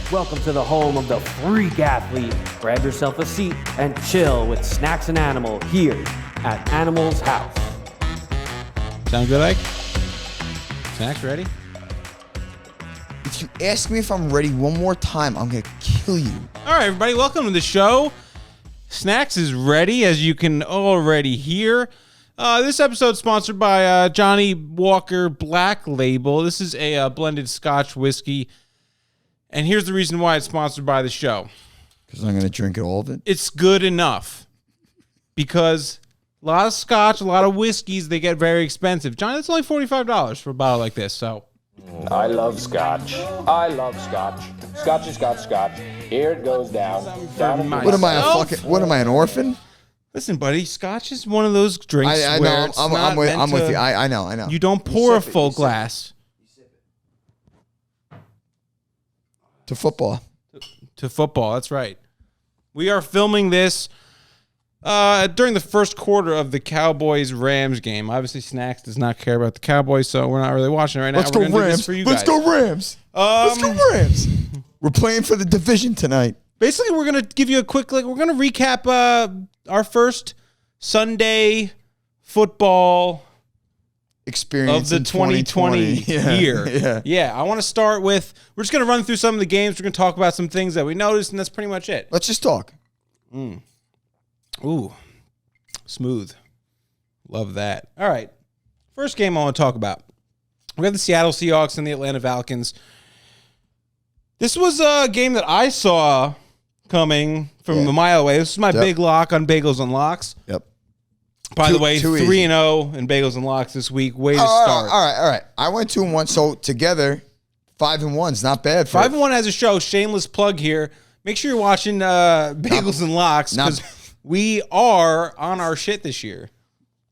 Welcome to the home of the freak athlete. Grab yourself a seat and chill with Snacks and Animal here at Animal's House. Sound good, Ike? Snacks ready? If you ask me if I'm ready one more time, I'm going to kill you. All right, everybody, welcome to the show. Snacks is ready, as you can already hear. This episode is sponsored by Johnny Walker Black Label. This is a blended Scotch whiskey. And here's the reason why it's sponsored by the show. Because I'm going to drink all of it? It's good enough. Because a lot of Scotch, a lot of whiskeys, they get very expensive. Johnny, it's only $45 for a bottle like this, so... I love Scotch. I love Scotch. Scotch is Scotch. Here it goes down. What am I, an orphan? Listen, buddy, Scotch is one of those drinks I where know. it's I'm not with meant you. I know. You don't pour a full glass. To football. To football, that's right. We are filming this during the first quarter of the Cowboys-Rams game. Obviously, Snacks does not care about the Cowboys, so we're not really watching it right now. Let's go Rams. Let's go Rams. Let's go Rams. We're playing for the division tonight. Basically, we're going to give you a quick, we're going to recap our first Sunday football experience of the 2020 year. Yeah. I want to start with, we're just going to run through some of the games. We're going to talk about some things that we noticed, and that's pretty much it. Let's just talk. Ooh, smooth. Love that. All right. First game I want to talk about. We have the Seattle Seahawks and the Atlanta Falcons. This was a game that I saw coming from a mile away. This is my big lock on Bagels and Locks. Yep. By the way, 3-0 in Bagels and Locks this week. Way to start. All right. I went 2-1, so together, 5-1 is not bad. 5-1 as a show. Shameless plug here. Make sure you're watching Bagels and Locks because we are on our shit this year.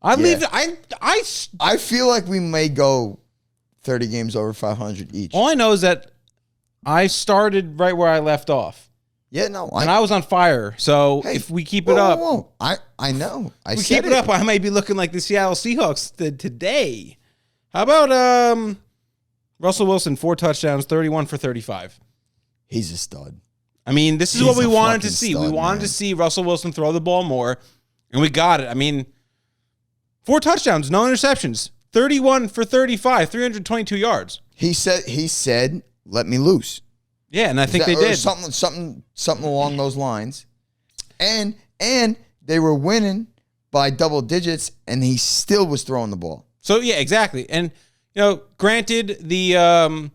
I feel like we may go 30 games over 500 each. All I know is that I started right where I left off. Yeah, no. I was on fire. So if we keep it up. I know. If we keep it up, I might be looking like the Seattle Seahawks did today. How about Russell Wilson, 4 touchdowns, 31 for 35. He's a stud. I mean, this is what we wanted to see. We wanted to see Russell Wilson throw the ball more, and we got it. I mean, 4 touchdowns, no interceptions, 31 for 35, 322 yards. He said, let me loose. Yeah, and I think they did. Something along those lines. And they were winning by double digits, and he still was throwing the ball. So, yeah, exactly. And, granted, the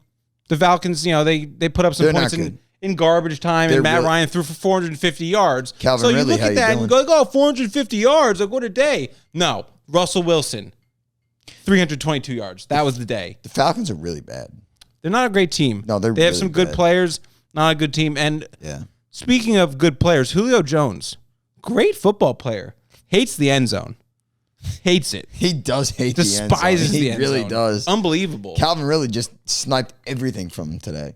Falcons, they put up some points in garbage time, and Matt Ryan threw for 450 yards. Calvin so you Ridley, look at that and you go, 450 yards, like what a day. No, Russell Wilson, 322 yards. That was the day. The Falcons are really bad. They're not a great team. No, they have really some good players, not a good team. And speaking of good players, Julio Jones, great football player, hates the end zone. Hates it. He does hate the end zone. Despises the end zone. He really does. Unbelievable. Calvin really just sniped everything from him today.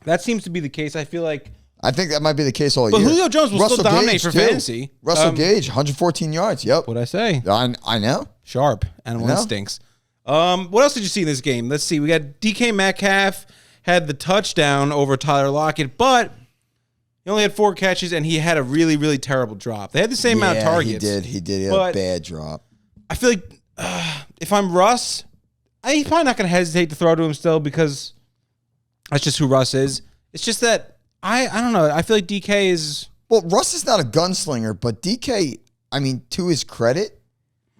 That seems to be the case. I think that might be the case all year. But Julio Jones will still dominate for fantasy. Russell Gage, 114 yards. Yep. What'd I say? I know. Sharp. Animal instincts. What else did you see in this game? Let's see. We got DK Metcalf had the touchdown over Tyler Lockett, but he only had 4 catches, and he had a really, really terrible drop. They had the same amount of targets. He did. He had a bad drop. I feel like if I'm Russ, he's probably not going to hesitate to throw to him still because that's just who Russ is. It's just that, I don't know. I feel like DK is... Well, Russ is not a gunslinger, but DK, I mean, to his credit,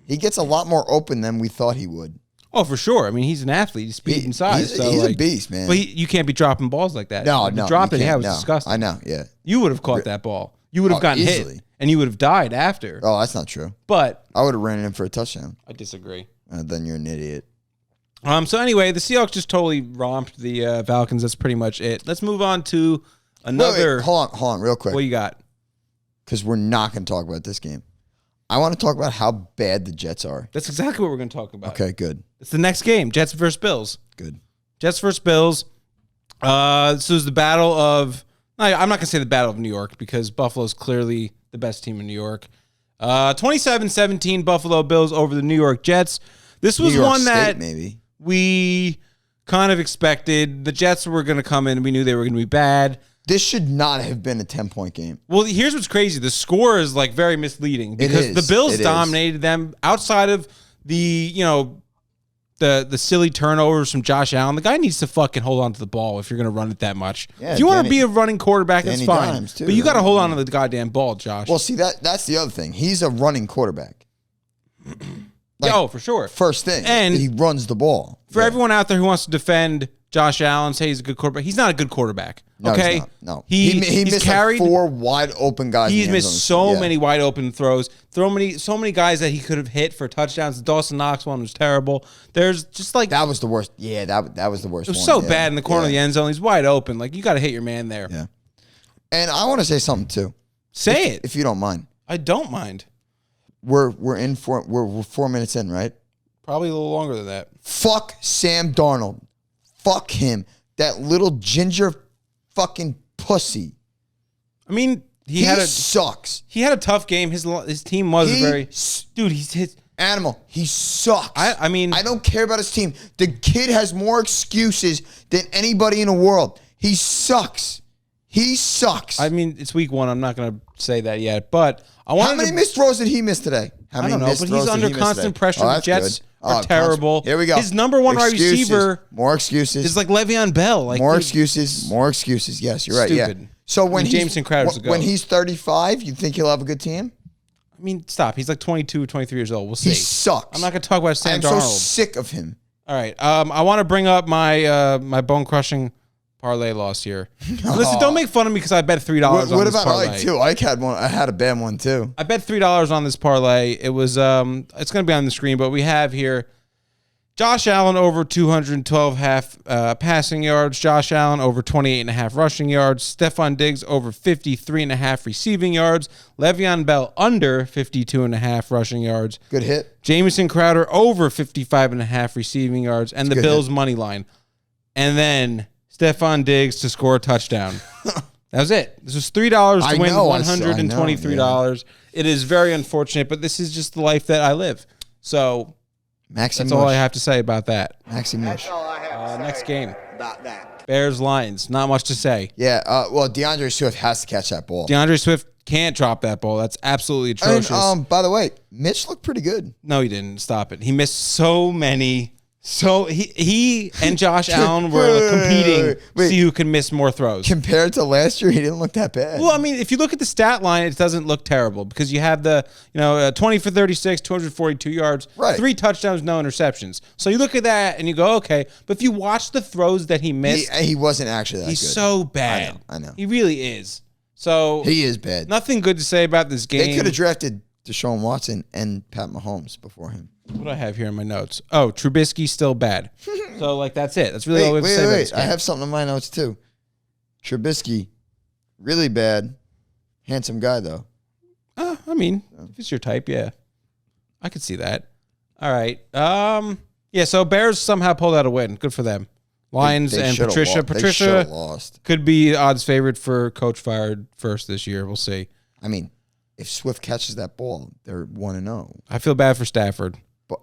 he gets a lot more open than we thought he would. Oh, for sure. I mean, he's an athlete. He's speed and size. He's a beast, man. But you can't be dropping balls like that. No. Dropping it, was disgusting. I know, yeah. You would have caught that ball. You would have gotten easily hit, and you would have died after. Oh, that's not true. But I would have ran it in for a touchdown. I disagree. Then you're an idiot. So anyway, the Seahawks just totally romped the Falcons. That's pretty much it. Let's move on to another. Wait, hold on, real quick. What you got? Because we're not going to talk about this game. I want to talk about how bad the Jets are. That's exactly what we're going to talk about. Okay, good. It's the next game, Jets versus Bills. Good. Jets versus Bills. This is the battle of... I'm not going to say the battle of New York because Buffalo's clearly the best team in New York. 27-17 Buffalo Bills over the New York Jets. This was one that we kind of expected. The Jets were going to come in. We knew they were going to be bad. This should not have been a 10-point game. Well, here's what's crazy. The score is like very misleading because the Bills dominated them outside of the, the silly turnovers from Josh Allen. The guy needs to fucking hold on to the ball if you're going to run it that much. Yeah, if you want to be a running quarterback, that's fine. But you got to hold on to the goddamn ball, Josh. Well, see, that's the other thing. He's a running quarterback. For sure. First thing. And he runs the ball. For everyone out there who wants to defend Josh Allen, say he's a good quarterback. He's not a good quarterback. No, okay? He's not. No. He missed like 4 wide open guys. He's missed so many wide open throws. So many guys that he could have hit for touchdowns. The Dawson Knox one was terrible. There's just like that was the worst. Yeah, that was the worst. It was so bad in the corner of the end zone. He's wide open. Like you got to hit your man there. Yeah. And I want to say something too. Say it if you don't mind. I don't mind. We're 4 minutes in, right? Probably a little longer than that. Fuck Sam Darnold. Fuck him. That little ginger fucking pussy. I mean, he sucks. He had a tough game. His team was dude. He's his animal. He sucks. I mean, I don't care about his team. The kid has more excuses than anybody in the world. He sucks. He sucks. I mean, it's week 1. I'm not going to say that yet, but how many missed throws did he miss today? I don't know, but he's under constant pressure. The Jets are terrible. Here we go. His number 1 wide receiver. More excuses. Is like Le'Veon Bell. Like more excuses. More excuses. Yes, you're right. Stupid. Yeah. So when Jameson Crowder's a go. When he's 35, you think he'll have a good team? I mean, stop. He's like 22, 23 years old. We'll see. He sucks. I'm not going to talk about Sam Darnold. I'm so sick of him. All right. I want to bring up my my bone crushing parlay loss here. Listen, don't make fun of me because I bet $3 on this parlay. What about Ike too? Ike had one. I had a bad one too. I bet $3 on this parlay. It was it's going to be on the screen, but we have here Josh Allen over 212 half passing yards. Josh Allen over 28.5 rushing yards. Stephon Diggs over 53.5 receiving yards. Le'Veon Bell under 52.5 rushing yards. Good hit. Jamison Crowder over 55.5 receiving yards, and the Bills money line. And then Stephon Diggs to score a touchdown. That was it. This was $3 to win $123. It is very unfortunate, but this is just the life that I live. So that's all I have to say about that. Maxi Mush. Next game. About that. Bears-Lions. Not much to say. Yeah, well, DeAndre Swift has to catch that ball. DeAndre Swift can't drop that ball. That's absolutely atrocious. And, by the way, Mitch looked pretty good. No, he didn't. Stop it. He missed so many. So he and Josh Allen were competing to see who can miss more throws. Compared to last year, he didn't look that bad. Well, I mean, if you look at the stat line, it doesn't look terrible because you have the 20 for 36, 242 yards, 3 touchdowns, no interceptions. So you look at that and you go, okay. But if you watch the throws that he missed, he wasn't actually that good. He's so bad. I know. He really is. So he is bad. Nothing good to say about this game. They could have drafted Deshaun Watson and Pat Mahomes before him. What do I have here in my notes? Oh, Trubisky still bad. So, that's it. That's really all we have to say about this game. I have something in my notes, too. Trubisky, really bad. Handsome guy, though. I mean, if it's your type, yeah. I could see that. All right. So Bears somehow pulled out a win. Good for them. Lions and Patricia. Patricia lost. Could be odds favorite for coach fired first this year. We'll see. I mean, if Swift catches that ball, they're 1-0. I feel bad for Stafford. But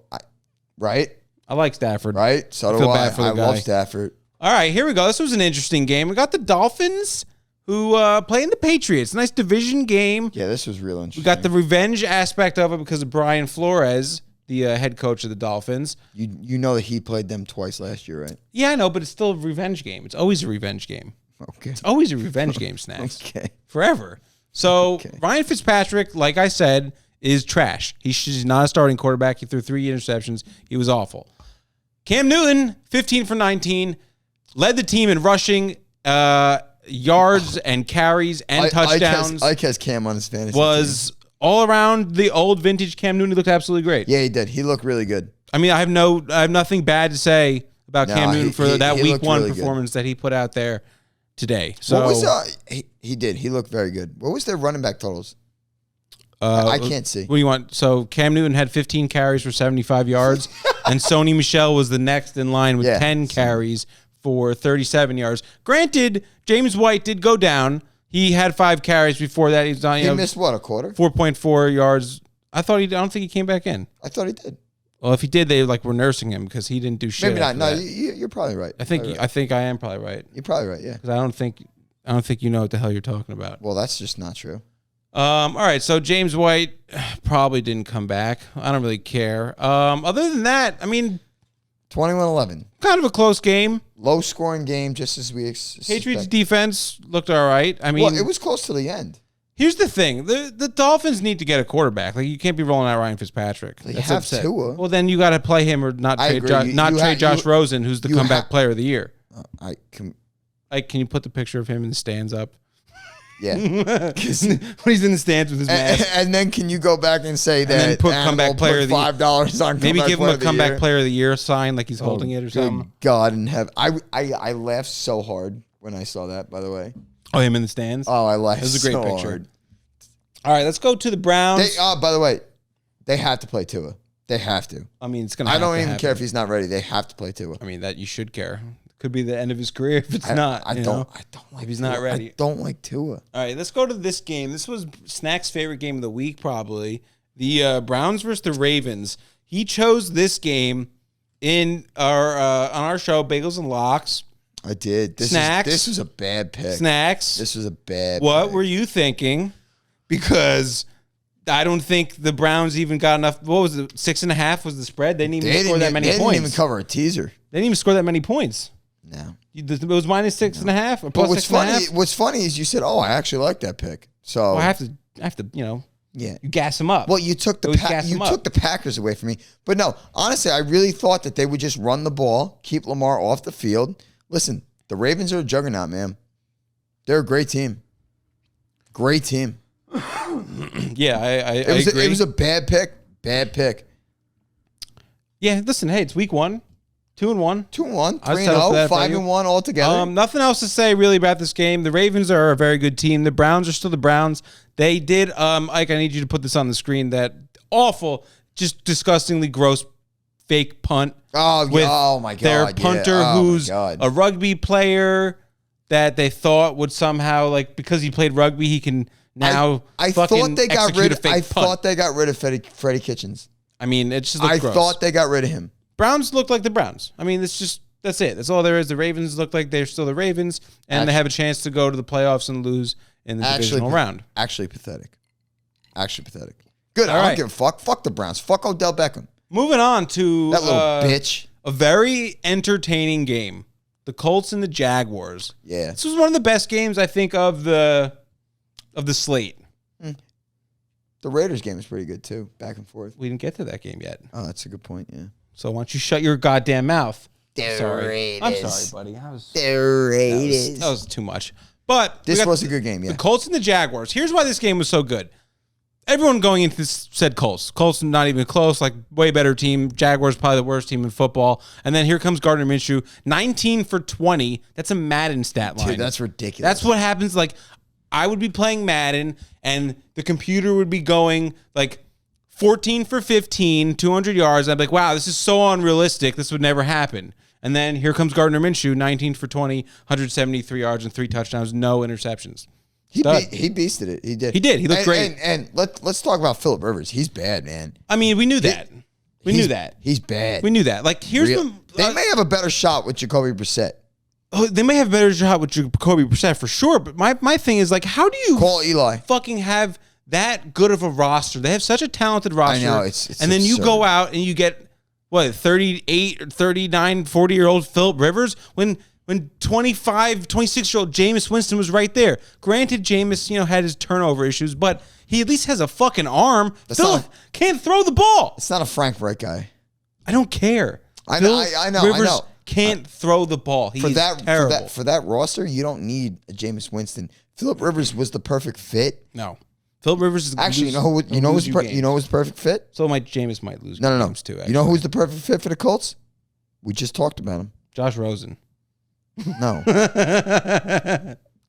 right? I like Stafford. Right? So do I. I love Stafford. All right, here we go. This was an interesting game. We got the Dolphins who playing the Patriots. Nice division game. Yeah, this was real interesting. We got the revenge aspect of it because of Brian Flores, the head coach of the Dolphins. You know that he played them twice last year, right? Yeah, I know, but it's still a revenge game. It's always a revenge game. Okay. It's always a revenge game, Snacks. Okay. Forever. So Ryan Fitzpatrick, like I said, is trash. He's not a starting quarterback. He threw 3 interceptions. He was awful. Cam Newton, 15 for 19, led the team in rushing yards and carries and touchdowns. Ike has Cam on his fantasy was team. All around the old vintage Cam Newton. He looked absolutely great. Yeah, he did. He looked really good. I mean, I have nothing bad to say about Cam Newton for that week 1 really performance that he put out there today. So what was he did. He looked very good. What was their running back totals? I can't see. What do you want? So Cam Newton had 15 carries for 75 yards, and Sony Michel was the next in line with 10 carries for 37 yards. Granted, James White did go down. He had 5 carries before that. He missed what, a quarter? 4.4 yards. I don't think he came back in. I thought he did. Well, if he did, they were nursing him because he didn't do shit. Maybe not. No, you're probably right. I think I am probably right. You're probably right. Yeah. Because I don't think I don't think you know what the hell you're talking about. Well, that's just not true. All right, so James White probably didn't come back. I don't really care. Other than that, I mean, 21-11. kind of a close game. Low-scoring game, just as we Patriots expected. defense looked all right. I mean, Well, it was close to the end. here's the thing: the Dolphins need to get a quarterback. Like, you can't be rolling out Ryan Fitzpatrick. They That's have upset. Tua. Well, then you got to play him or not I trade agree. trade Josh Rosen, who's the you comeback player of the year. I can, Like, can you put the picture of him in the stands up? yeah. when he's in the stands with his mask. And then can you go back and say then that put Animal comeback player of the $5 on Maybe comeback give him player a of the comeback year? player of the year sign, like he's holding it or Good something. God in heaven. I laughed so hard when I saw that, by the way. Oh, him in the stands. Oh, I laughed It was a great so picture. hard. All right, let's go to the Browns. By the way, they have to play Tua. They have to. I mean, it's gonna. I don't have to even happen. care if he's not ready. They have to play Tua. I mean, that you should care. Could be the end of his career if it's not. I you don't. know? I don't like. If he's Tua. not ready. I don't like Tua. All right, let's go to this game. This was Snack's favorite game of the week, probably. The Browns versus the Ravens. He chose this game in our on our show, Bagels and Locks. I did. Snacks. This was a bad pick. Snacks. This was a bad. What pick. were you thinking? Because I don't think the Browns even got enough. What was it? 6.5 was the spread. They didn't even score that many They points. didn't even cover a teaser. They didn't even score that many points. No. It was minus 6.5 or But plus what's 6.5. funny? What's funny is you said, "Oh, I actually like that pick." So Well, I have to, yeah. you gas them up. Well, you took Always gas them up. the Packers away from me. But no, honestly, I really thought that they would just run the ball, keep Lamar off the field. Listen, the Ravens are a juggernaut, man. They're a great team. Great team. Yeah, I agree. It was a bad pick. Bad pick. Yeah, listen, hey, it's week 1, 2-1. 2-1, I settled for 3-0, that for you. 5-1 altogether. Nothing else to say really about this game. The Ravens are a very good team. The Browns are still the Browns. They did, Ike, I need you to put this on the screen. That awful, just disgustingly gross fake punt. Oh, with my God. their punter, yeah. Oh, my who's God. a rugby player that they thought would somehow, like, because he played rugby, he can now I fucking thought they got execute rid a of. fake I punt. thought they got rid of Freddie Kitchens. I mean, it just looked I gross. thought they got rid of him. Browns look like the Browns. I mean, that's it. That's all there is. The Ravens look like they're still the Ravens, and they have a chance to go to the playoffs and lose in the divisional round. Actually pathetic. Good. All I right. don't give a fuck. Fuck the Browns. Fuck Odell Beckham. Moving on to That little bitch. a very entertaining game. The Colts and the Jaguars. Yeah. This was one of the best games, I think, of the slate. The Raiders game is pretty good too. Back and forth. We didn't get to that game yet. Oh, that's a good point. Yeah. So why don't you shut your goddamn mouth? The Sorry. I'm sorry, buddy. The Raiders. That was too much. But we This got was a good game. Yeah. the Colts and the Jaguars. Here's why this game was so good. Everyone going into this said Colts. Colts not even close, like way better team. Jaguars probably the worst team in football. And then here comes Gardner Minshew, 19 for 20. That's a Madden stat line. Dude, that's ridiculous. That's what happens. Like, I would be playing Madden, and the computer would be going like 14 for 15, 200 yards. I'd be like, wow, this is so unrealistic. This would never happen. And then here comes Gardner Minshew, 19 for 20, 173 yards and 3 touchdowns, no interceptions. He Stud. beasted it. He did. He did. He looked great. And let's talk about Phillip Rivers. He's bad, man. I mean, we knew that. We knew that. He's bad. We knew that. Like, here's They may have a better shot with Jacoby Brissett. they may have a better shot with Jacoby Brissett for sure. But my thing is, like, how do you Call Eli. fucking have that good of a roster? They have such a talented roster. I know, it's and then you absurd. go out and you get, what, 38 or 39, 40-year-old Phillip Rivers when 25, 26-year-old Jameis Winston was right there. Granted, Jameis, had his turnover issues, but he at least has a fucking arm. Phillip can't throw the ball. It's not a Frank Wright guy. I don't care. I know. Phillip I know. Rivers can't throw the ball. He's terrible. For that roster, you don't need a Jameis Winston. Phillip Rivers was the perfect fit. No. Phillip Rivers is Actually, you know who's the perfect fit? So Jameis might lose No. games too. Actually. You know who's the perfect fit for the Colts? We just talked about him. Josh Rosen. No.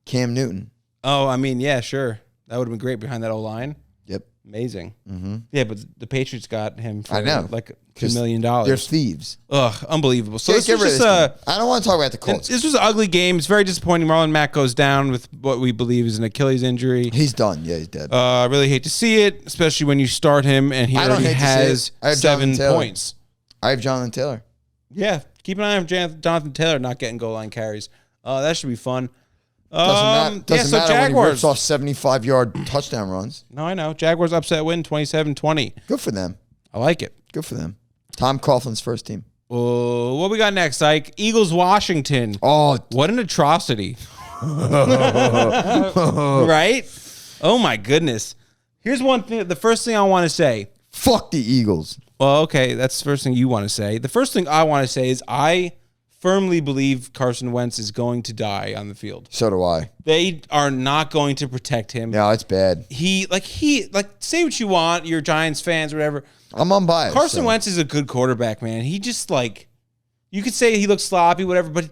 Cam Newton. Oh, I mean, yeah, sure. That would have been great behind that O-line. Yep. Amazing. Mm-hmm. Yeah, but the Patriots got him for I know. like $2 million. They're thieves. Ugh, unbelievable. So Get this was rid of just this game. I don't want to talk about the Colts. this was an ugly game. It's very disappointing. Marlon Mack goes down with what we believe is an Achilles injury. He's done. Yeah, he's dead. I really hate to see it, especially when you start him and he I don't already hate to see has it. I have 7 Jonathan Taylor. points. I have Jonathan Taylor. Yeah, keep an eye on Jonathan Taylor not getting goal line carries. That should be fun. Doesn't matter when he rips off 75-yard touchdown runs. No, I know. Jaguars upset win 27-20. Good for them. I like it. Good for them. Tom Coughlin's first team. What we got next, Ike? Eagles, Washington. Oh, What an atrocity. Right? Oh, my goodness. Here's one thing. The first thing I want to say. fuck the Eagles. Well, okay. That's the first thing you want to say. The first thing I want to say is I firmly believe Carson Wentz is going to die on the field. So do I. They are not going to protect him. No, it's bad. He say what you want, you're Giants fans or whatever. I'm unbiased. Carson Wentz is a good quarterback, man. He just you could say he looks sloppy, whatever, but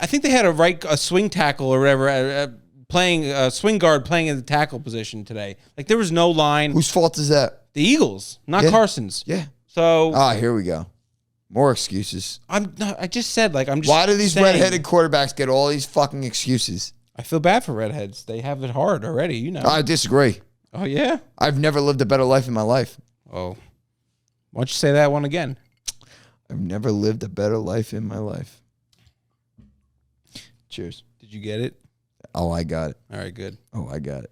I think they had a swing tackle or whatever playing a swing guard playing in the tackle position today. Like there was no line. Whose fault is that? The Eagles, not Carson's. Yeah. So here we go. More excuses. I just said I'm just. Why do these saying, redheaded quarterbacks get all these fucking excuses? I feel bad for redheads. They have it hard already, you know. I disagree. Oh yeah. I've never lived a better life in my life. Oh, why don't you say that one again? I've never lived a better life in my life. Cheers. Did you get it? Oh, I got it. All right, good. Oh, I got it.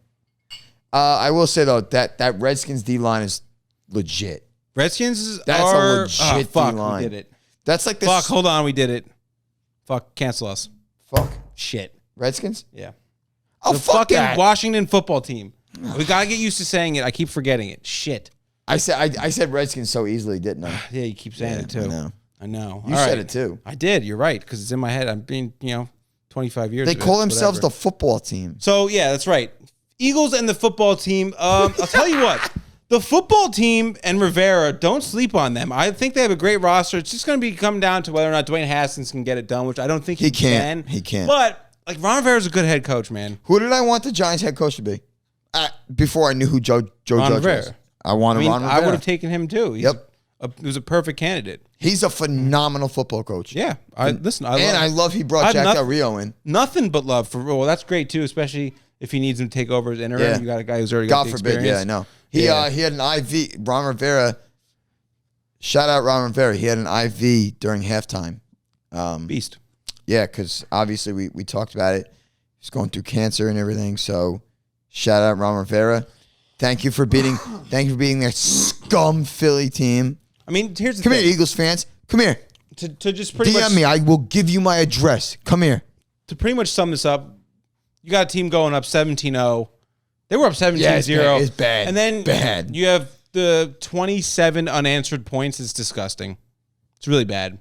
I will say though that Redskins D line is legit. Redskins That's a legit fuck, D-line. we did it. That's like this. Fuck, hold on, we did it. Fuck, cancel us. Fuck. Shit. Redskins? Yeah. Oh, The fuck fucking that. Washington football team. We gotta get used to saying it. I keep forgetting it. Shit. I said Redskins so easily, didn't I? Yeah, you keep saying it too. I know. You You said it too. I did. You're right because it's in my head. I'm being 25 years. They of it, call themselves whatever. the football team. So yeah, that's right. Eagles and the football team. I'll tell you what. The football team and Rivera, don't sleep on them. I think they have a great roster. It's just going to be come down to whether or not Dwayne Haskins can get it done, which I don't think he can. He can't. But Ron Rivera's a good head coach, man. Who did I want the Giants head coach to be? Before I knew who Joe Judge Rivera. was. I wanted Ron Rivera. I would have taken him too. He was a perfect candidate. He's a phenomenal football coach. Yeah, I love he brought Jack Del Rio in. Nothing but love for. Well, that's great too, especially if he needs him to take over as interim. Yeah. You got a guy who's already got God the forbid. experience. Yeah, I know. He had an IV. Ron Rivera. Shout out Ron Rivera. He had an IV during halftime. Beast. Yeah, because obviously we talked about it. He's going through cancer and everything. So shout out Ron Rivera. Thank you for beating that scum Philly team. I mean, here's the Come thing. here, Eagles fans. Come here. To just pretty DM much me. I will give you my address. Come here. to pretty much sum this up, you got a team going up 17-0. They were up 17-0. Yeah, it's bad. And then Bad. you have the 27 unanswered points. It's disgusting. It's really bad.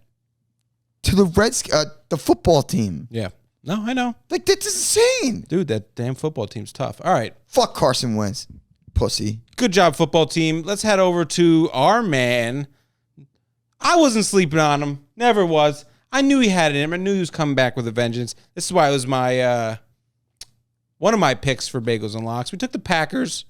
To the football team. Yeah. No, I know. Like, that's insane. Dude, that damn football team's tough. All right. Fuck Carson Wentz. Pussy. Good job, football team. Let's head over to our man. I wasn't sleeping on him. Never was. I knew he had it in him. I knew he was coming back with a vengeance. This is why it was my one of my picks for Bagels and Locks. We took the Packers.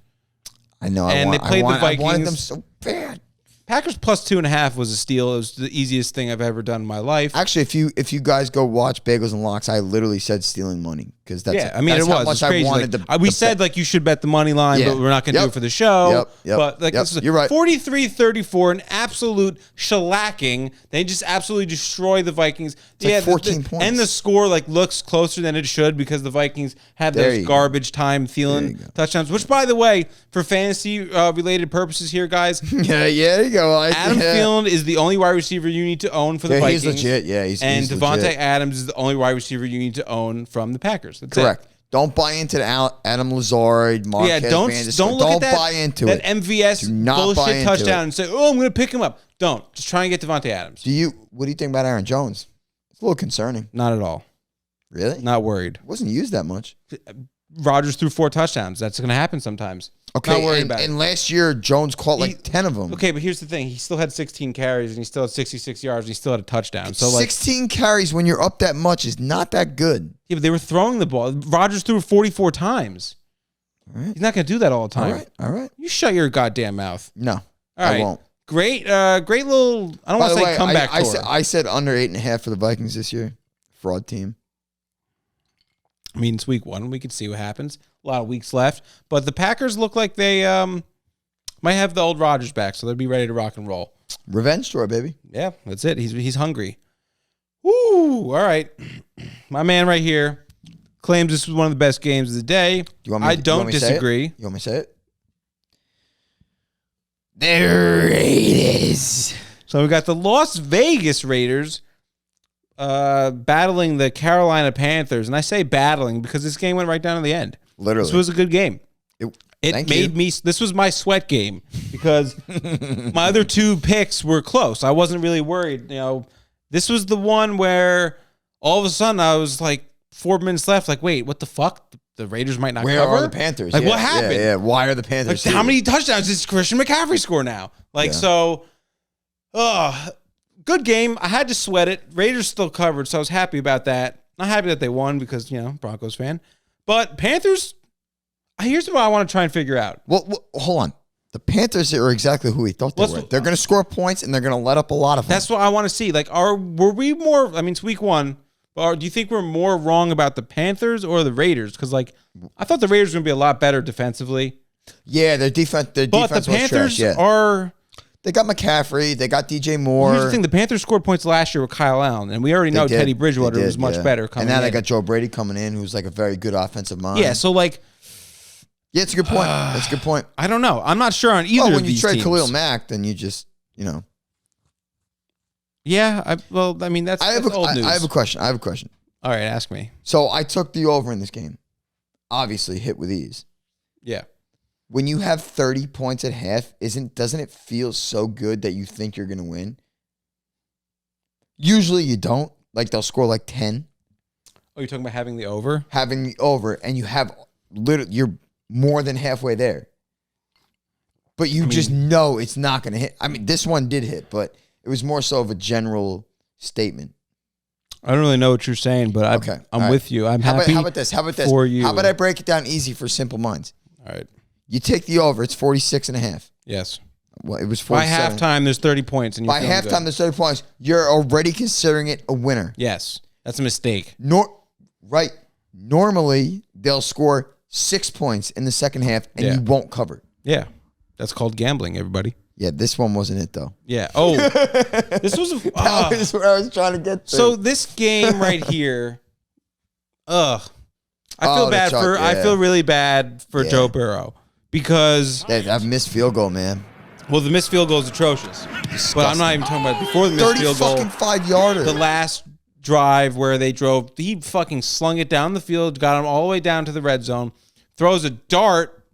I know. And they played the Vikings. I wanted them so bad. Packers plus 2.5 was a steal. It was the easiest thing I've ever done in my life. Actually, if you guys go watch Bagels and Locks, I literally said stealing money because that's Yeah, I mean, that's it how was. much It's I crazy. wanted Like, we said you should bet the money line, Yeah. but we're not going to do Yep. it for the show. Yep. But this is You're right. 43-34, an absolute shellacking. They just absolutely destroy the Vikings. like 14 points. And the score looks closer than it should because the Vikings had There those you go. garbage time There you Thielen go. touchdowns. Which, by the way, for fantasy related purposes here, guys, yeah, there you go. Adam Thielen is the only wide receiver you need to own for the Yeah, Vikings. he's legit. Yeah, he's and Devontae legit. Adams is the only wide receiver you need to own from the Packers. That's Correct. it. Don't buy into the Adam Lazard, Marquez Don't Van look at that. buy into that it. MVS Do not buy bullshit into touchdown it. and say, "Oh, I'm going to pick him up." Don't. Just try and get Devontae Adams. What do you think about Aaron Jones? It's a little concerning. Not at all. Really? Not worried. Wasn't used that much. Rodgers threw 4 touchdowns. That's going to happen sometimes. Okay, Not worried and, about it. and last year Jones caught like 10 of them. Okay, but here's the thing. He still had 16 carries and he still had 66 yards and he still had a touchdown. So 16 carries when you're up that much is not that good. yeah, but they were throwing the ball. Rodgers threw 44 times. All right. He's not going to do that all the time. All right. You shut your goddamn mouth. No, All I right. won't. Great little, I don't By want the to say way, comeback I tour. said under 8.5 for the Vikings this year. Fraud team. I mean, it's week 1. We can see what happens. A lot of weeks left. But the Packers look like they might have the old Rodgers back, so they'll be ready to rock and roll. Revenge tour, baby. Yeah, that's it. He's hungry. Woo! All right. My man right here. claims this was one of the best games of the day. I don't disagree. You want me to say it? There it is. So we got the Las Vegas Raiders battling the Carolina Panthers. And I say battling because this game went right down to the end. Literally. This was a good game. This was my sweat game because my other two picks were close. I wasn't really worried. This was the one where all of a sudden I was like 4 minutes left. Like, wait, what the fuck? The Raiders might not cover. Where are the Panthers? Like, what happened? Yeah. Why are the Panthers? Like, how many touchdowns does Christian McCaffrey score now? Good game. I had to sweat it. Raiders still covered, so I was happy about that. Not happy that they won because, Broncos fan. But Panthers, here's what I want to try and figure out. Well, hold on. The Panthers are exactly who we thought they were. They're going to score points, and they're going to let up a lot of them. That's what I want to see. Like, were we more? I mean, it's week 1. But do you think we're more wrong about the Panthers or the Raiders? Because, I thought the Raiders were going to be a lot better defensively. Yeah, their defense. But the Panthers are. They got McCaffrey. They got DJ Moore. Here's the thing: the Panthers scored points last year with Kyle Allen, and we already know Teddy Bridgewater was much better. And now they got Joe Brady coming in, who's like a very good offensive mind. Yeah, so yeah, it's a good point. That's a good point. I don't know. I'm not sure on either of these teams. When you trade Khalil Mack, then you just, Yeah, that's old news. I have a question. All right, ask me. So I took the over in this game. Obviously, hit with ease. Yeah. When you have 30 points at half, doesn't it feel so good that you think you're going to win? Usually you don't. Like, they'll score like 10. Oh, you're talking about having the over? Having the over, and you're more than halfway there. But you just know it's not going to hit. I mean, this one did hit, but it was more so of a general statement. I don't really know what you're saying, but I'm with you. I'm happy. How about this? For you. How about I break it down easy for simple minds? All right. You take the over. It's 46.5. Yes. Well, it was 47. By halftime, there's 30 points. And by halftime, there's 30 points. You're already considering it a winner. Yes. That's a mistake. Right. Normally, they'll score 6 points in the second half, and you won't cover. Yeah. That's called gambling, everybody. Yeah, this one wasn't it, though. Yeah. Oh. This was that was where I was trying to get to. So this game right here, I feel really bad for Joe Burrow. Because that missed field goal, man. Well, the missed field goal is atrocious. Disgusting. But I'm not even talking about before the missed field goal. 30 fucking 5-yarder. The last drive where they drove, he fucking slung it down the field, got him all the way down to the red zone, throws a dart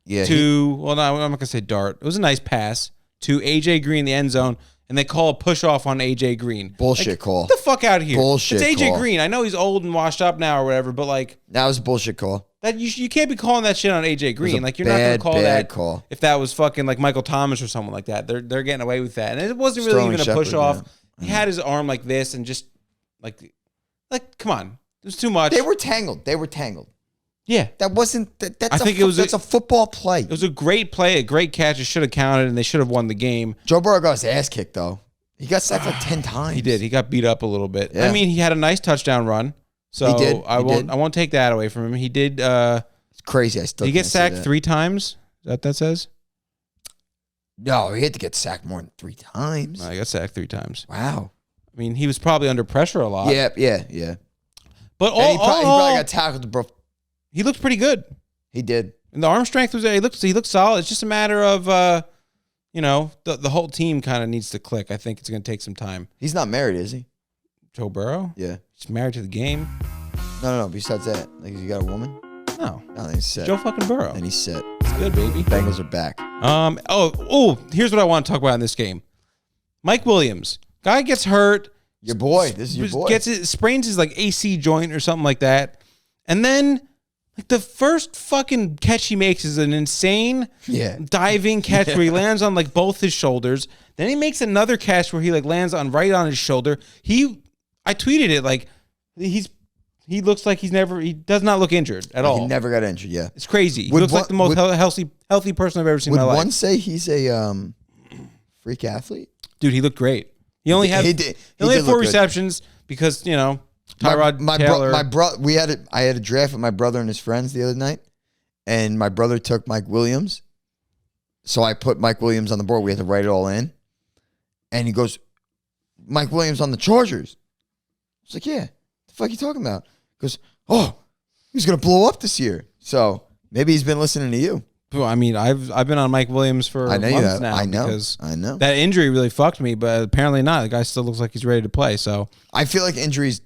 I'm not going to say dart. It was a nice pass to A.J. Green in the end zone, and they call a push-off on A.J. Green. Bullshit call. Get the fuck out of here. Bullshit It's A.J. call. Green. I know he's old and washed up now or whatever, but that was a bullshit call. That you can't be calling that shit on A.J. Green. Like, you're not going to call that call. If that was fucking like Michael Thomas or someone like that. They're getting away with that. And it wasn't really even a push-off. He had his arm like this and just like come on. It was too much. They were tangled. Yeah. That wasn't that's a football play. It was a great play, a great catch. It should have counted, and they should have won the game. Joe Burrow got his ass kicked, though. He got sacked like 10 times. He did. He got beat up a little bit. Yeah. I mean, he had a nice touchdown run. So he did. I won't take that away from him. He did. It's crazy. Did he get sacked 3 times? Is that says? No, he had to get sacked more than 3 times. No, he got sacked 3 times. Wow. I mean, he was probably under pressure a lot. Yeah. But he probably got tackled, bro. He looked pretty good. He did. And the arm strength was there. He looked solid. It's just a matter of, the whole team kind of needs to click. I think it's going to take some time. He's not married, is he? Joe Burrow? Yeah. He's married to the game. No. Besides that, you got a woman? No. No, he's set. Joe fucking Burrow. And he's set. It's good, baby. Bengals are back. Here's what I want to talk about in this game. Mike Williams. Guy gets hurt. Your boy. This is your boy. Sprains his AC joint or something like that. And then the first fucking catch he makes is an insane diving catch where he lands on both his shoulders. Then he makes another catch where he lands right on his shoulder. I tweeted it he looks like he does not look injured at all. He never got injured, yeah. It's crazy. He looks like the most healthy person I've ever seen in my life. Would one say he's a freak athlete? Dude, he looked great. He only had 4 receptions because, Tyrod Taylor. I had a draft with my brother and his friends the other night, and my brother took Mike Williams. So I put Mike Williams on the board. We had to write it all in. And he goes, Mike Williams on the Chargers. I was like, yeah. What the fuck are you talking about? He goes, oh, he was going to blow up this year. So maybe he's been listening to you. Well, I mean, I've been on Mike Williams for months now. I know. Because I know. that injury really fucked me, but apparently not. The guy still looks like he's ready to play. So I feel like injuries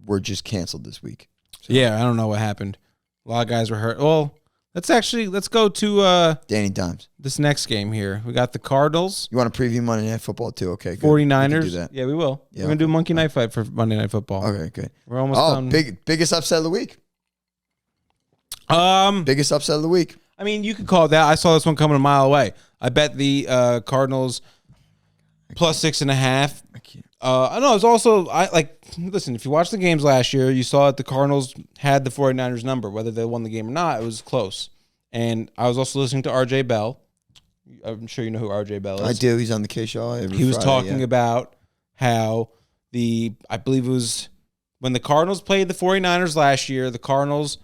were just canceled this week. So. Yeah, I don't know what happened. A lot of guys were hurt. Well, let's go to Danny Dimes. this next game here. We got the Cardinals. You want to preview Monday Night Football too? Okay, good. 49ers. We can do that. Yeah, we will. Yeah, We're going to do Monkey Knife Fight for Monday Night Football. Okay, good. We're almost done. Biggest upset of the week. Um, Biggest upset of the week. I mean, you could call it that. I saw this one coming a mile away. I bet the Cardinals plus 6.5. I can't. I know it's also listen, if you watched the games last year, you saw that the Cardinals had the 49ers number. Whether they won the game or not, it was close. And I was also listening to RJ Bell. I'm sure you know who RJ Bell is. I do. He's on the K Show every He was Friday, talking about how I believe it was when the Cardinals played the 49ers last year, the Cardinals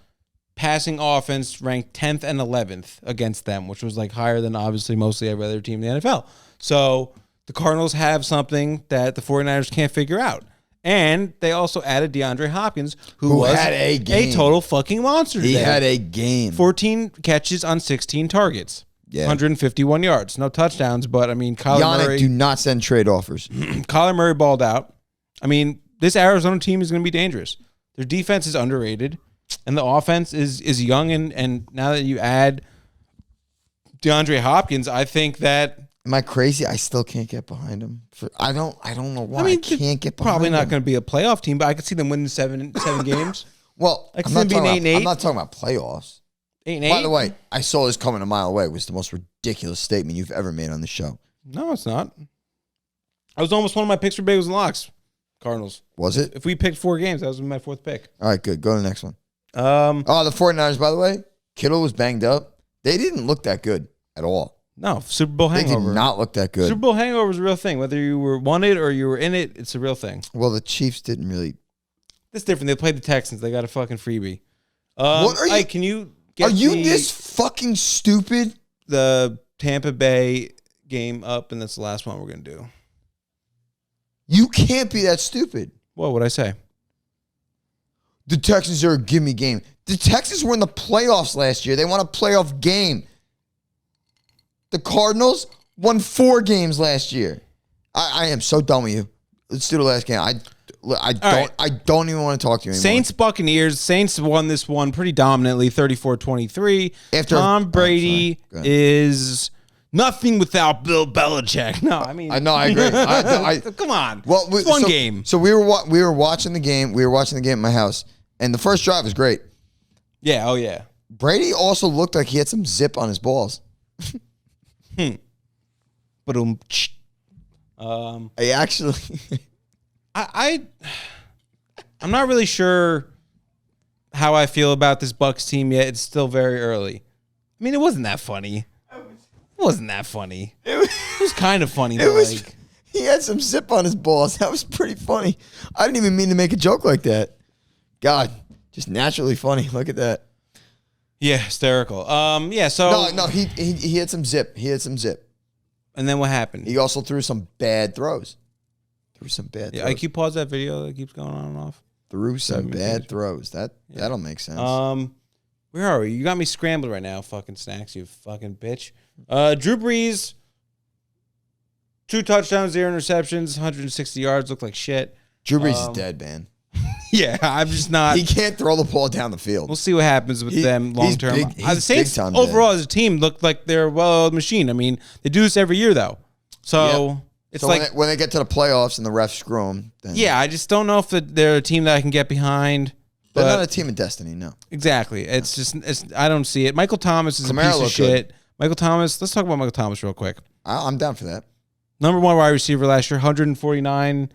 passing offense ranked 10th and 11th against them, which was like higher than obviously mostly every other team in the NFL. So the Cardinals have something that the 49ers can't figure out. And they also added DeAndre Hopkins, who was had a game. total fucking monster today. He had a game. 14 catches on 16 targets. Yeah. 151 yards. No touchdowns, but I mean, Kyler Yannick, Murray. do not send trade offers. Kyler Murray balled out. I mean, this Arizona team is going to be dangerous. Their defense is underrated, and the offense is young. And now that you add DeAndre Hopkins, I think that Am I crazy? I still can't get behind him. I don't know why I can't get behind probably him. not going to be a playoff team, but I could see them winning seven games. Well, I can I'm see not, them being talking 8-8. about, I'm not talking about playoffs. 8-8. By the way, I saw this coming a mile away. It was the most ridiculous statement you've ever made on the show. No, it's not. I was almost one of my picks for bagels and locks. Cardinals. Was it? If we picked 4 games, that was my 4th pick. All right, good. Go to the next one. The The 49ers, by the way, Kittle was banged up. They didn't look that good at all. No, Super Bowl They hangover. did not look that good. Super Bowl hangover is a real thing. Whether you won it or you were in it, it's a real thing. Well, the Chiefs didn't really. It's different. They played the Texans. They got a fucking freebie. What are you? Ike, can you get Are you me this fucking stupid? the Tampa Bay game up, and that's the last one we're gonna do. You can't be that stupid. What would I say? The Texans are a gimme game. The Texans were in the playoffs last year. They won a playoff game. The Cardinals won 4 games last year. I am so done with you. Let's do the last game. I don't even want to talk to you anymore. Saints Buccaneers. Saints won this one pretty dominantly, 34-23. After- Tom Brady Go ahead. is nothing without Bill Belichick. No, I mean, I know. I agree. come on. Well, it's one game. So we were watching the game. We were watching the game at my house, and the first drive was great. Yeah. Oh yeah. Brady also looked like he had some zip on his balls. But I actually. I'm not really sure how I feel about this Bucks team yet. It's still very early. I mean, it wasn't that funny. It wasn't that funny. It was kind of funny. Though, like, He had some zip on his balls. That was pretty funny. I didn't even mean to make a joke like that. God, just naturally funny. Look at that. yeah, hysterical. Yeah. So No, he had some zip. He had some zip. And then what happened? He also threw some bad throws. Yeah, I keep pause that video that keeps going on and off. Threw some bad throws. That'll make sense. Where are we? You got me scrambled right now, fucking Snacks, you fucking bitch. Drew Brees, 2 touchdowns, 0 interceptions, 160 yards, looked like shit. Drew Brees is dead, man. Yeah, I'm just not. He can't throw the ball down the field. We'll see what happens with them long term. big- The he's Saints big time overall as a team look like they're a well-oiled machine. I mean, they do this every year though, so it's So like when they get to the playoffs and the refs screw them, then yeah, I just don't know if they're a team that I can get behind. they're But not a team of destiny. No, exactly, it's just I don't see it. Michael Thomas is Kamara a piece of looked shit. Michael Thomas. Let's talk about Michael Thomas real quick. I'm down for that. Number 1 wide receiver last year, 149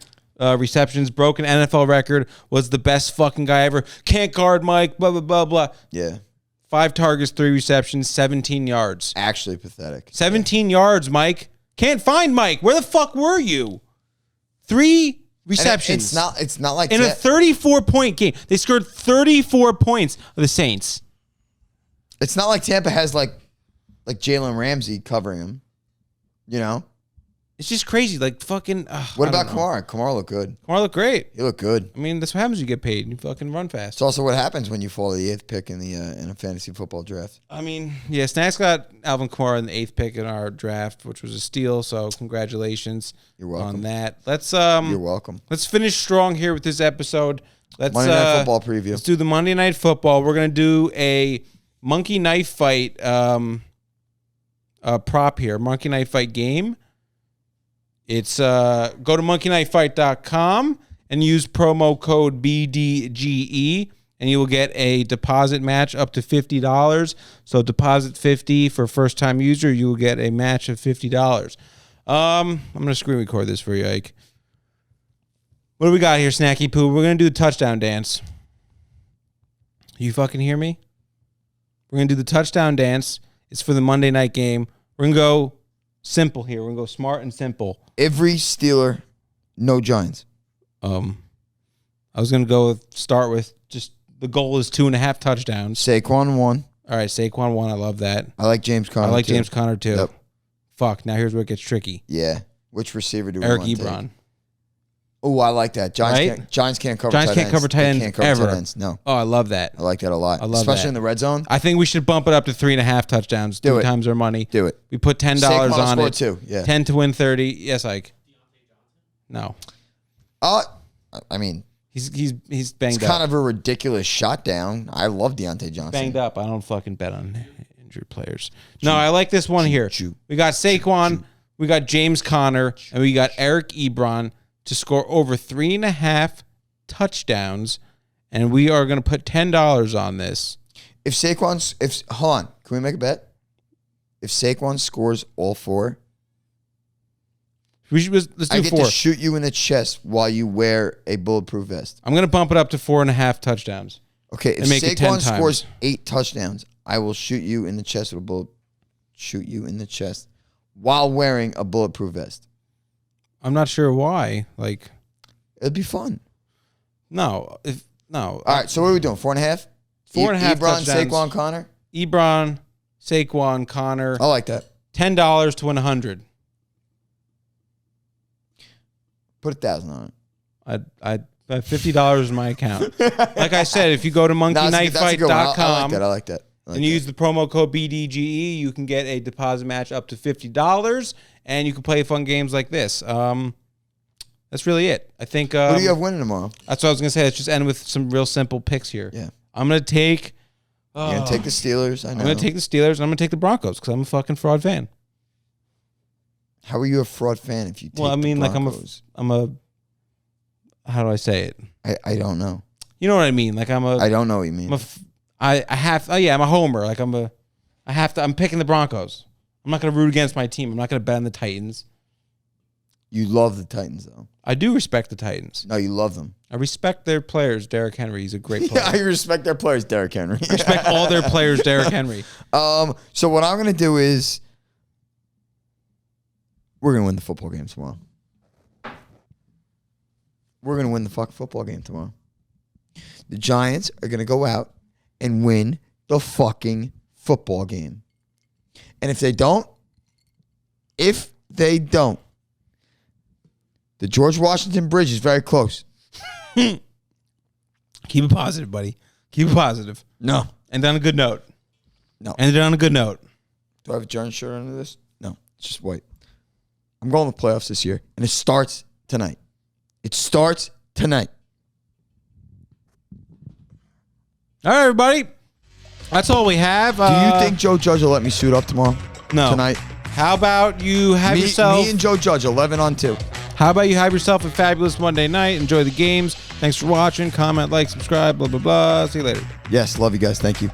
receptions, broken NFL record, was the best fucking guy ever. Can't guard Mike, blah, blah, blah, blah. Yeah, 5 targets, 3 receptions, 17 yards. actually pathetic. 17 yards, Mike. Can't find Mike. Where the fuck were you? 3 And receptions. It's not like in a 34-point game. They scored 34 points of the Saints. It's not like Tampa has like Jalen Ramsey covering him. You know, It's just crazy. Like fucking. What about Kamara? Kamara looked good. Kamara looked great. He looked good. I mean, that's what happens when you get paid. You fucking run fast. It's also what happens when you fall to the 8th pick in a fantasy football draft. I mean, yeah, Snacks got Alvin Kamara in the 8th pick in our draft, which was a steal. So congratulations You're welcome. on that. Let's You're welcome. Let's finish strong here with this episode. Let's Monday Night Football preview. Let's do the Monday Night Football. We're gonna do a monkey knife fight prop here. Monkey knife fight game. It's go to monkeyknifefight.com and use promo code BDGE, and you will get a deposit match up to $50. So deposit $50 for first time user, you will get a match of $50. I'm gonna screen record this for you, Ike. What do we got here, Snacky Poo? We're gonna do the touchdown dance. You fucking hear me? We're gonna do the touchdown dance. It's for the Monday night game. We're gonna go simple here. We're gonna go smart and simple. Every Steeler, no Giants. I was gonna start with just the goal is 2.5 touchdowns. Saquon 1. All right, Saquon 1. I love that. I like James Conner. I like too. James Conner too. Yep. Fuck. Now here's where it gets tricky. Yeah. Which receiver do we Eric want to take? Ebron. Oh, I like that. Giants Right? can't cover Giants tight can't ends. cover tight They ends can't cover ever. tight ends. No. Oh, I love that. I like that a lot. I love Especially that. in the red zone. I think we should bump it up to 3.5 touchdowns. Do 3 it. times our money. Do it. We put $10 Saquon on scored it. too. Yeah. 10 to win 30. Yes, Ike. No. I mean, He's it's banged up. kind of a ridiculous shot down. I love Deontay Johnson. Banged up. I don't fucking bet on injured players. No, I like this one here. We got Saquon, we got James Conner, and we got Eric Ebron to score over 3.5 touchdowns, and we are going to put $10 on this. Hold on, can we make a bet? If Saquon scores all 4, Let's I do get 4. to shoot you in the chest while you wear a bulletproof vest. I'm going to bump it up to 4.5 touchdowns. Okay, if And make it 10 Saquon scores times. 8 touchdowns, I will shoot you in the chest with a bullet. Shoot you in the chest while wearing a bulletproof vest. I'm not sure why. Like, It'd be fun. no. All right, so what are we doing? 4.5? 4.5 Ebron, touchdowns. Saquon, Connor? Ebron, Saquon, Conner, I like that. $10 to win 100. Put 1,000 on it. I have $50 in my account. Like I said, if you go to That's a good one. I like monkeyknifefight.com that. I like that. I like and that. use the promo code BDGE, you can get a deposit match up to $50, and you can play fun games like this. That's really it. I think. Who do you have winning tomorrow? That's what I was gonna say. Let's just end with some real simple picks here. Yeah. I'm gonna take. You're going to take the Steelers? I know. I'm gonna take the Steelers, and I'm gonna take the Broncos because I'm a fucking fraud fan. How are you a fraud fan if you take Well, I mean, the like I'm Broncos? a. How do I say it? I don't know. You know what I mean? Like I'm a. I don't know what you mean. I have. Oh yeah, I'm a homer. Like I'm picking the Broncos. I'm not gonna root against my team. I'm not gonna bet on the Titans. You love the Titans, though. I do respect the Titans. No, you love them. I respect their players. Derrick Henry, he's a great player. Yeah, I respect their players, Derrick Henry. I respect all their players, Derrick Henry. So what I'm going to do is we're going to win the football game tomorrow. We're going to win the fucking football game tomorrow. The Giants are going to go out and win the fucking football game. And if they don't, the George Washington Bridge is very close. Keep it positive, buddy. Keep it positive. No. And on a good note. No. End it on a good note. Do I have a giant shirt under this? No, it's just white. I'm going to the playoffs this year, and it starts tonight. It starts tonight. All right, everybody. That's all we have. Do you think Joe Judge will let me suit up tomorrow? No. Tonight? How about you have yourself? Me and Joe Judge, 11-on-2. How about you have yourself a fabulous Monday night? Enjoy the games. Thanks for watching. Comment, like, subscribe, blah, blah, blah. See you later. Yes, love you guys. Thank you.